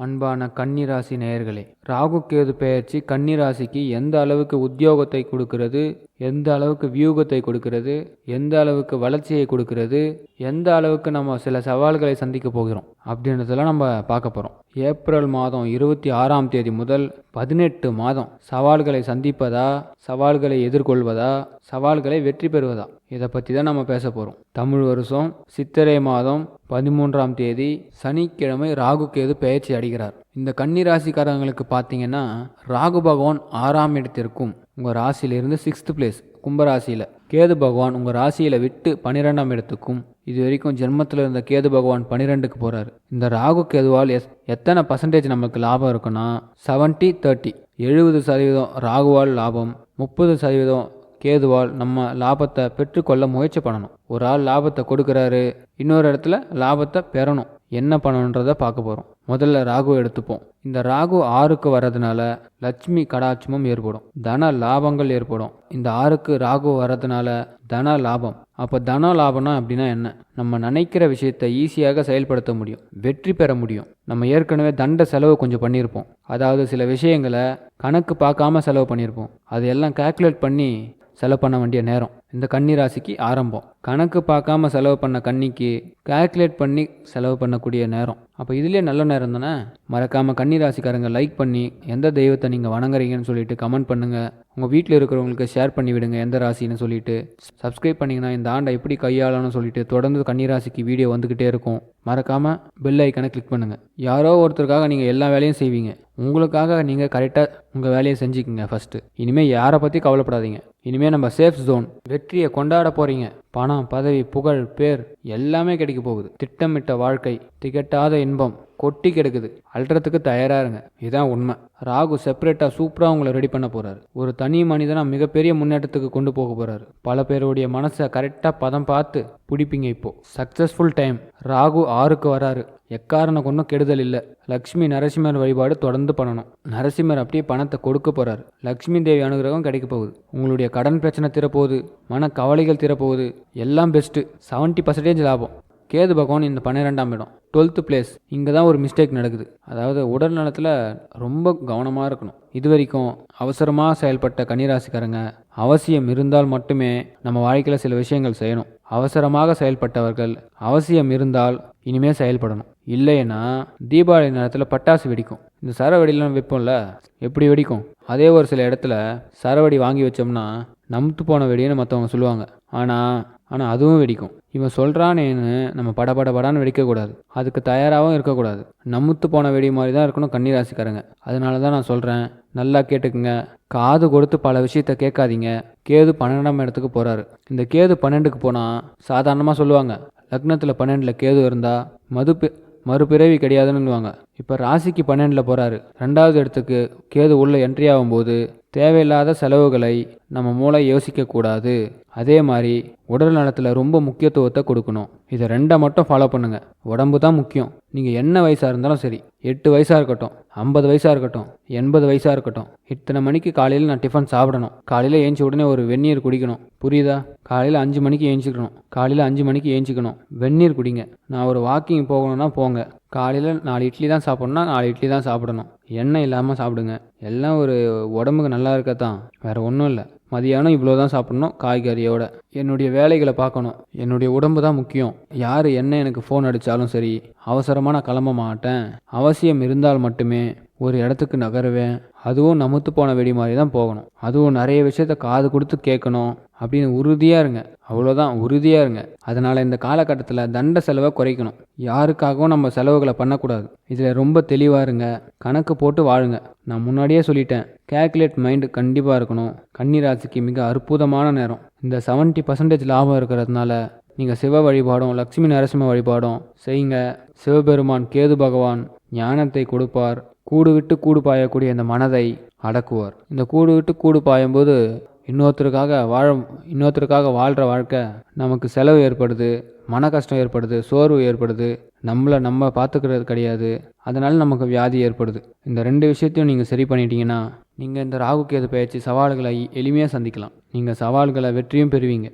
அன்பான கன்னிராசி நேயர்களே, ராகு கேது பெயர்ச்சி கன்னிராசிக்கு எந்த அளவுக்கு உத்தியோகத்தை கொடுக்கிறது, எந்த அளவுக்கு வியூகத்தை கொடுக்கிறது, எந்த அளவுக்கு வளர்ச்சியை கொடுக்கிறது, எந்த அளவுக்கு நம்ம சில சவால்களை சந்திக்க போகிறோம் அப்படின்றதெல்லாம் நம்ம பார்க்க போகிறோம். ஏப்ரல் மாதம் 26ஆம் தேதி முதல் 18 மாதம் சவால்களை சந்திப்பதா, சவால்களை எதிர்கொள்வதா, சவால்களை வெற்றி பெறுவதா, இதை பற்றி தான் நம்ம பேச போகிறோம். தமிழ் வருஷம் சித்திரை மாதம் 13ஆம் தேதி சனிக்கிழமை ராகு கேது பெயர்ச்சி அடைகிறார். இந்த கன்னிராசிக்காரங்களுக்கு பார்த்தீங்கன்னா ராகு பகவான் 6ஆம் இடத்திற்கும் உங்கள் ராசியிலிருந்து 6th பிளேஸ் கும்பராசியில், கேது பகவான் உங்கள் ராசியில் விட்டு 12ஆம் இடத்துக்கும், இது வரைக்கும் ஜென்மத்தில் இருந்த கேது பகவான் 12க்கு போகிறாரு. இந்த ராகு கேதுவால் எத்தனை பர்சன்டேஜ் நமக்கு லாபம் இருக்குன்னா 70-30, 70% ராகுவால் லாபம், 30% கேதுவால் நம்ம லாபத்தை பெற்றுக்கொள்ள முயற்சி பண்ணணும். ஒரு ஆள் லாபத்தை கொடுக்குறாரு, இன்னொரு இடத்துல லாபத்தை பெறணும். என்ன பண்ணணுன்றதை பார்க்க போகிறோம். முதல்ல ராகு எடுத்துப்போம். இந்த ராகு 6க்கு வர்றதுனால லட்சுமி கடாட்சமும் ஏற்படும், தன லாபங்கள் ஏற்படும். இந்த 6க்கு ராகு வர்றதுனால தன லாபம். அப்போ தன லாபம்னா அப்படின்னா என்ன? நம்ம நினைக்கிற விஷயத்தை ஈஸியாக செயல்படுத்த முடியும், வெற்றி பெற முடியும். நம்ம ஏற்கனவே தண்ட செலவு கொஞ்சம் பண்ணியிருப்போம், அதாவது சில விஷயங்களை கணக்கு பார்க்காம செலவு பண்ணியிருப்போம். அதையெல்லாம் கால்குலேட் பண்ணி செலவு பண்ண வேண்டிய நேரம் இந்த கன்னிராசிக்கு ஆரம்பம். கணக்கு பார்க்காம செலவு பண்ண கன்னிக்கு கால்குலேட் பண்ணி செலவு பண்ணக்கூடிய நேரம். அப்போ இதுலேயே நல்ல நேரம் தானே. மறக்காமல் கன்னிராசிக்காரங்க லைக் பண்ணி எந்த தெய்வத்தை நீங்கள் வணங்குறீங்கன்னு சொல்லிட்டு கமெண்ட் பண்ணுங்கள். உங்கள் வீட்டில் இருக்கிறவங்களுக்கு ஷேர் பண்ணி விடுங்க எந்த ராசின்னு சொல்லிட்டு. சப்ஸ்கிரைப் பண்ணிங்கன்னா இந்த ஆண்டை எப்படி கையாளணும்னு சொல்லிட்டு தொடர்ந்து கன்னிராசிக்கு வீடியோ வந்துக்கிட்டே இருக்கும். மறக்காமல் பெல் ஐக்கனை கிளிக் பண்ணுங்கள். யாரோ ஒருத்தருக்காக நீங்கள் எல்லா வேலையும் செய்வீங்க, உங்களுக்காக நீங்கள் கரெக்டாக உங்கள் வேலையை செஞ்சுக்குங்க ஃபஸ்ட்டு. இனிமேல் யாரை பற்றி கவலைப்படாதீங்க. இனிமேல் நம்ம சேஃப் ஜோன். வெற்றியை கொண்டாட போகிறீங்க. பணம், பதவி, புகழ், பேர் எல்லாமே கிடைக்க போகுது. திட்டமிட்ட வாழ்க்கை, திகட்டாத இன்பம் கொட்டி கிடக்குது. அல்றதுக்கு தயாராக இருங்க. இதுதான் உண்மை. ராகு செப்பரேட்டாக சூப்பராக உங்களை ரெடி பண்ண போகிறாரு. ஒரு தனி மனிதனாக மிகப்பெரிய முன்னேற்றத்துக்கு கொண்டு போக போகிறாரு. பல பேருடைய மனசை கரெக்டாக பதம் பார்த்து பிடிப்பீங்க. இப்போது சக்ஸஸ்ஃபுல் டைம். ராகு 6க்கு வராரு. எக்காரணம் கொண்டும் கெடுதல் இல்லை. லக்ஷ்மி நரசிம்மர் வழிபாடு தொடர்ந்து பண்ணணும். நரசிம்மர் அப்படியே பணத்தை கொடுக்க போகிறாரு. லக்ஷ்மி தேவி அனுகிரகம் கிடைக்க போகுது. உங்களுடைய கடன் பிரச்சனை தீரப்போகுது, மன கவலைகள் தீரப்போகுது. எல்லாம் பெஸ்ட்டு. 70% லாபம். கேது பகவான் இந்த 12ஆம் இடம் 12th பிளேஸ். இங்கே தான் ஒரு மிஸ்டேக் நடக்குது. அதாவது உடல் நலத்தில் ரொம்ப கவனமாக இருக்கணும். இது வரைக்கும் அவசரமாக செயல்பட்ட கன்னிராசிக்காரங்க அவசியம் இருந்தால் மட்டுமே நம்ம வாழ்க்கையில் சில விஷயங்கள் செய்யணும். அவசரமாக செயல்பட்டவர்கள் அவசியம் இருந்தால் இனிமேல் செயல்படணும். இல்லைன்னா தீபாவளி நேரத்தில் பட்டாசு வெடிக்கும். இந்த சரவெடிலாம் வைப்போம்ல, எப்படி வெடிக்கும்? அதே ஒரு சில இடத்துல சரவெடி வாங்கி வச்சோம்னா நமுத்து போன வெடின்னு மற்றவங்க சொல்லுவாங்க. ஆனால் அதுவும் வெடிக்கும். இவன் சொல்கிறானேன்னு நம்ம படபடன்னு வெடிக்கக்கூடாது. அதுக்கு தயாராகவும் இருக்கக்கூடாது. நமுத்து போன வெடி மாதிரி தான் இருக்கணும் கன்னிராசிக்காரங்க. அதனால தான் நான் சொல்கிறேன், நல்லா கேட்டுக்குங்க. காது கொடுத்து பல விஷயத்த கேட்காதீங்க. கேது 12ஆம் இடத்துக்கு போகிறாரு. இந்த கேது 12க்கு போனால் சாதாரணமாக சொல்லுவாங்க, லக்னத்தில் 12ல் கேது இருந்தால் மறுபிறவி கிடையாதுன்னுவாங்க. இப்போ ராசிக்கு 12ல் போகிறாரு. 2வது இடத்துக்கு கேது உள்ள என்ட்ரி ஆகும்போது தேவையில்லாத செலவுகளை நம்ம மூளை யோசிக்கக்கூடாது. அதே மாதிரி உடல் நலத்தில் ரொம்ப முக்கியத்துவத்தை கொடுக்கணும். இதை 2 மட்டும் ஃபாலோ பண்ணுங்கள். உடம்பு தான் முக்கியம். நீங்கள் என்ன வயசாக இருந்தாலும் சரி, 8 வயசாக இருக்கட்டும், 50 வயசாக இருக்கட்டும், 80 வயசாக இருக்கட்டும், இத்தனை மணிக்கு காலையில் நான் டிஃபன் சாப்பிடணும். காலையில் ஏஞ்சி உடனே ஒரு வெந்நீர் குடிக்கணும். புரியுதா? காலையில் 5 மணிக்கு ஏஞ்சிக்கணும். காலையில் 5 மணிக்கு ஏஞ்சிக்கணும், வெந்நீர் குடிங்க. நான் ஒரு வாக்கிங் போகணுன்னா போங்க. காலையில் 4 இட்லி தான் சாப்பிட்ணுன்னா 4 இட்லி தான் சாப்பிடணும். எண்ணெய் இல்லாமல் சாப்பிடுங்க. எல்லாம் ஒரு உடம்புக்கு நல்லா இருக்கத்தான், வேறு ஒன்றும் இல்லை. மதியானம் இவ்வளோ தான் சாப்பிட்ணும் காய்கறியோட. என்னுடைய வேலைகளை பார்க்கணும். என்னுடைய உடம்பு தான் முக்கியம். யார் என்ன எனக்கு ஃபோன் அடித்தாலும் சரி, அவசரமாக நான் கிளம்ப மாட்டேன். அவசியம் இருந்தால் மட்டுமே ஒரு இடத்துக்கு நகருவேன். அதுவும் நமுத்து போன வெடி மாதிரி தான் போகணும். அதுவும் நிறைய விஷயத்த காது கொடுத்து கேட்கணும் அப்படின்னு உறுதியாக இருங்க. அவ்வளோதான், உறுதியாக இருங்க. அதனால் இந்த காலகட்டத்தில் தண்ட செலவை குறைக்கணும். யாருக்காகவும் நம்ம செலவுகளை பண்ணக்கூடாது. இதில் ரொம்ப தெளிவாக இருங்க. கணக்கு போட்டு வாழுங்க. நான் முன்னாடியே சொல்லிட்டேன், கேல்குலேட் மைண்டு கண்டிப்பாக இருக்கணும். கன்னிராசிக்கு மிக அற்புதமான நேரம். இந்த 70% லாபம் இருக்கிறதுனால நீங்கள் சிவ வழிபாடும் லக்ஷ்மி நரசிம்ம வழிபாடும் செய்யுங்க. சிவபெருமான் கேது பகவான் ஞானத்தை கொடுப்பார். கூடு விட்டு கூடு பாயக்கூடிய இந்த மனதை அடக்குவார். இந்த கூடு விட்டு கூடு பாயும்போது இன்னொருத்தருக்காக வாழ்கிற வாழ்க்கை நமக்கு செலவு ஏற்படுது, மன கஷ்டம் ஏற்படுது, சோர்வு ஏற்படுது, நம்ம பார்த்துக்கிறது கிடையாது. அதனால் நமக்கு வியாதி ஏற்படுது. இந்த 2 விஷயத்தையும் நீங்கள் சரி பண்ணிட்டீங்கன்னா நீங்கள் இந்த ராகு கேது பெயர்ச்சி சவால்களை எளிமையாக சந்திக்கலாம். நீங்கள் சவால்களை வெற்றியும் பெறுவீங்க.